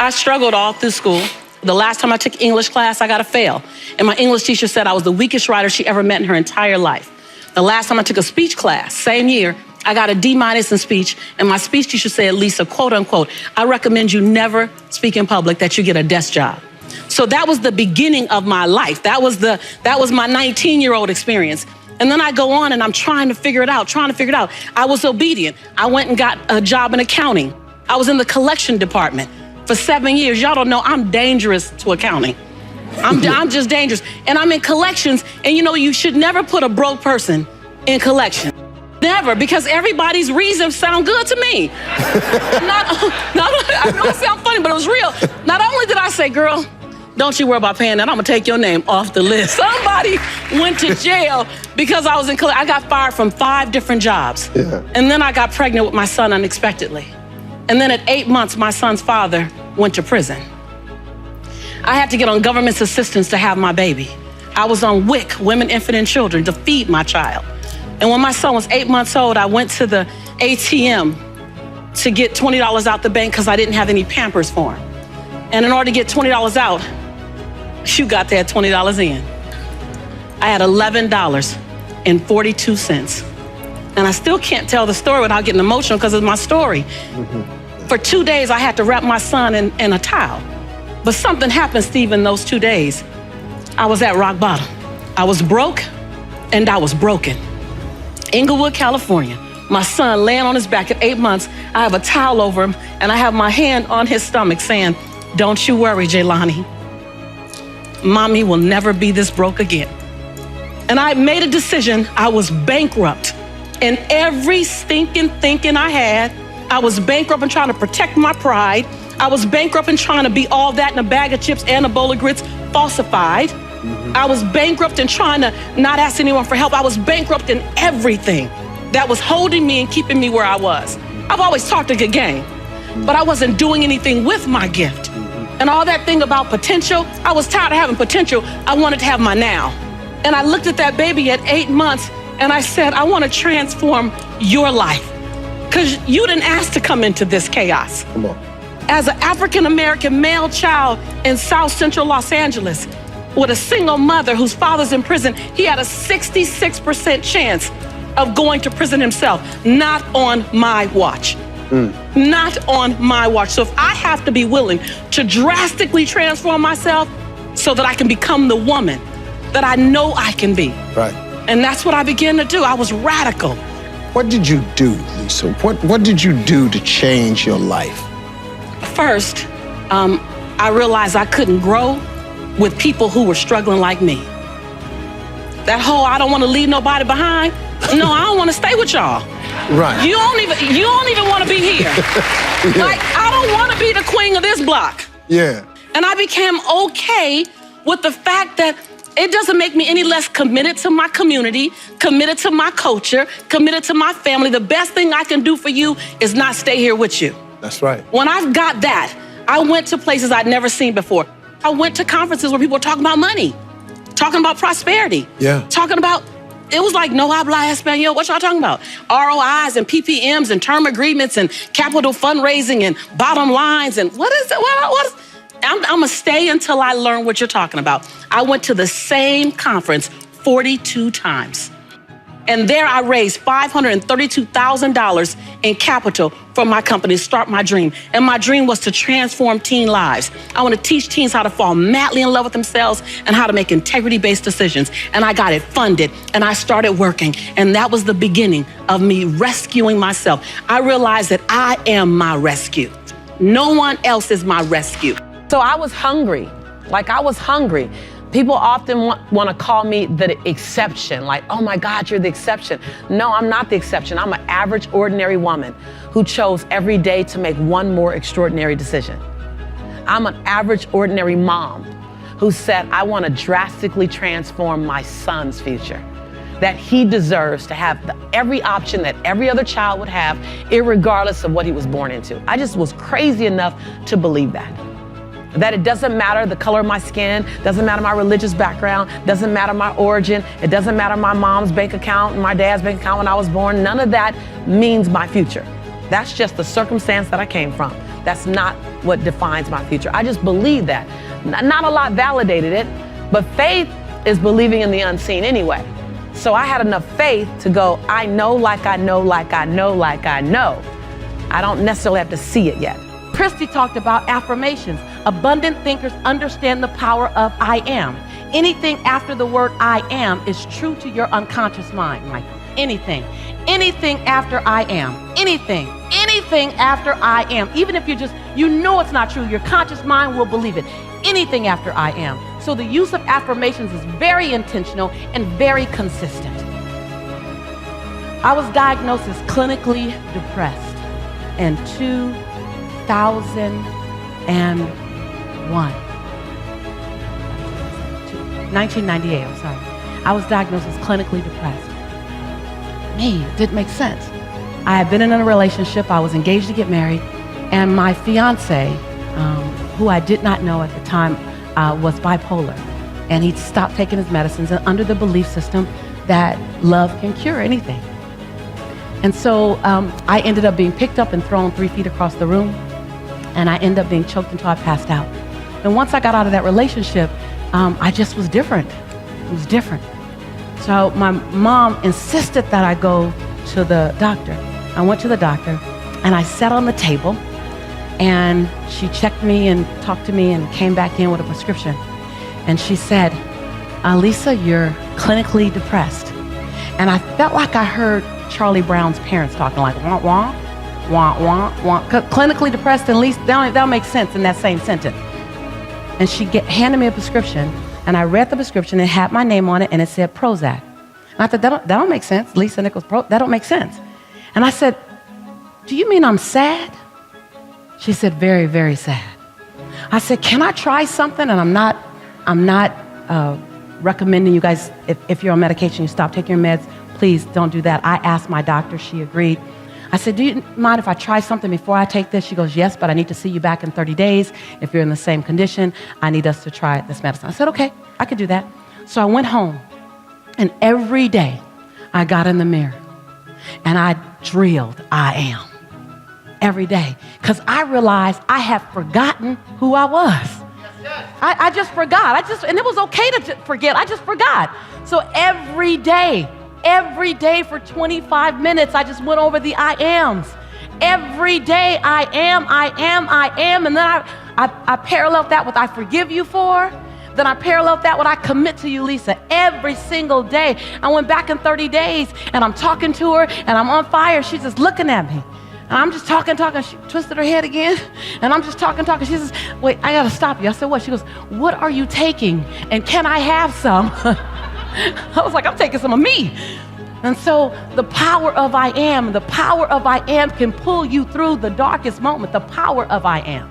I struggled all through school. The last time I took English class, I got a fail. And my English teacher said I was the weakest writer she ever met in her entire life. The last time I took a speech class, same year, I got a D- in speech, and my speech teacher said, Lisa, quote unquote, I recommend you never speak in public, that you get a desk job. So that was the beginning of my life. That was my 19-year-old experience. And then I go on and I'm trying to figure it out. I was obedient. I went and got a job in accounting. I was in the collection department for 7 years. Y'all don't know, I'm dangerous to accounting. I'm just dangerous. And I'm in collections, and you should never put a broke person in collection. Never, because everybody's reasons sound good to me. I know it sounds funny, but it was real. Not only did I say, girl, don't you worry about paying that, I'm gonna take your name off the list. Somebody went to jail because I was in collection. I got fired from 5 different jobs. Yeah. And then I got pregnant with my son unexpectedly. And then at 8 months, my son's father went to prison. I had to get on government's assistance to have my baby. I was on WIC, Women, Infant, and Children, to feed my child. And when my son was 8 months old, I went to the ATM to get $20 out the bank because I didn't have any Pampers for him. And in order to get $20 out, you got that $20 in. I had $11.42. And I still can't tell the story without getting emotional because it's my story. Mm-hmm. For 2 days, I had to wrap my son in a towel. But something happened, Steve, in those 2 days. I was at rock bottom. I was broke and I was broken. Inglewood, California. My son laying on his back at 8 months. I have a towel over him and I have my hand on his stomach saying, don't you worry, Jaylani. Mommy will never be this broke again. And I made a decision. I was bankrupt. And every stinking thinking I had, I was bankrupt in trying to protect my pride. I was bankrupt in trying to be all that in a bag of chips and a bowl of grits, falsified. Mm-hmm. I was bankrupt in trying to not ask anyone for help. I was bankrupt in everything that was holding me and keeping me where I was. I've always talked a good game, but I wasn't doing anything with my gift. And all that thing about potential, I was tired of having potential. I wanted to have my now. And I looked at that baby at 8 months and I said, I want to transform your life. Because you didn't ask to come into this chaos. Come on. As an African-American male child in South Central Los Angeles with a single mother whose father's in prison, he had a 66% chance of going to prison himself. Not on my watch. Not on my watch. So if I have to be willing to drastically transform myself so that I can become the woman that I know I can be. Right. And that's what I began to do. I was radical. What did you do, Lisa? What did you do to change your life? First, I realized I couldn't grow with people who were struggling like me. That whole, I don't want to leave nobody behind. No, I don't want to stay with y'all. Right. You don't even want to be here. Yeah. Like, I don't want to be the queen of this block. Yeah. And I became okay with the fact that it doesn't make me any less committed to my community, committed to my culture, committed to my family. The best thing I can do for you is not stay here with you. That's right. When I've got that, I went to places I'd never seen before. I went to conferences where people were talking about money, talking about prosperity, talking about, it was like, no habla español. What y'all talking about? ROIs and PPMs and term agreements and capital fundraising and bottom lines and what is it? I'm gonna stay until I learn what you're talking about. I went to the same conference 42 times. And there I raised $532,000 in capital for my company to start my dream. And my dream was to transform teen lives. I want to teach teens how to fall madly in love with themselves and how to make integrity-based decisions. And I got it funded and I started working. And that was the beginning of me rescuing myself. I realized that I am my rescue. No one else is my rescue. So I was hungry, I was hungry. People often want to call me the exception, like, oh my God, you're the exception. No, I'm not the exception. I'm an average, ordinary woman who chose every day to make one more extraordinary decision. I'm an average, ordinary mom who said, I want to drastically transform my son's future, that he deserves to have every option that every other child would have, irregardless of what he was born into. I just was crazy enough to believe that it doesn't matter the color of my skin, doesn't matter my religious background, doesn't matter my origin, it doesn't matter my mom's bank account and my dad's bank account when I was born. None of that means my future. That's just the circumstance that I came from. That's not what defines my future. I just believe that. Not a lot validated it, but faith is believing in the unseen anyway. So I had enough faith to go, I know like I know like I know like I know. I don't necessarily have to see it yet. Christy talked about affirmations. Abundant thinkers understand the power of I am. Anything after the word I am is true to your unconscious mind, Michael. Anything. Anything after I am. Anything after I am. Even if you know it's not true, your conscious mind will believe it. Anything after I am. So the use of affirmations is very intentional and very consistent. I was diagnosed as clinically depressed in 1998, I'm sorry. I was diagnosed as clinically depressed. It didn't make sense. I had been in a relationship, I was engaged to get married, and my fiance, who I did not know at the time, was bipolar. And he'd stopped taking his medicines and under the belief system that love can cure anything. And so I ended up being picked up and thrown 3 feet across the room, and I ended up being choked until I passed out. And once I got out of that relationship, I just was different. It was different. So my mom insisted that I go to the doctor. I went to the doctor, and I sat on the table, and she checked me and talked to me and came back in with a prescription. And she said, Lisa, you're clinically depressed. And I felt like I heard Charlie Brown's parents talking like, wah, wah, wah, wah, wah. Clinically depressed, at least that'll make sense in that same sentence. And she handed me a prescription, and I read the prescription. It had my name on it, and it said Prozac. And I thought, that don't make sense. Lisa Nichols, that don't make sense. And I said, do you mean I'm sad? She said, very, very sad. I said, can I try something? And I'm not recommending you guys, if you're on medication, you stop taking your meds, please don't do that. I asked my doctor, she agreed. I said, do you mind if I try something before I take this? She goes, yes, but I need to see you back in 30 days. If you're in the same condition, I need us to try this medicine. I said, okay, I could do that. So I went home, and every day I got in the mirror and I drilled I am every day, because I realized I had forgotten who I was. I just forgot. And it was okay to forget. I just forgot. So every day for 25 minutes, I just went over the I ams. Every day, I am. And then I paralleled that with I forgive you for. Then I paralleled that with I commit to you, Lisa. Every single day. I went back in 30 days, and I'm talking to her, and I'm on fire. She's just looking at me. And I'm just talking. She twisted her head again. And I'm just talking. She says, wait, I got to stop you. I said, what? She goes, what are you taking? And can I have some? I was like, I'm taking some of me. And so the power of I am can pull you through the darkest moment. The power of I am.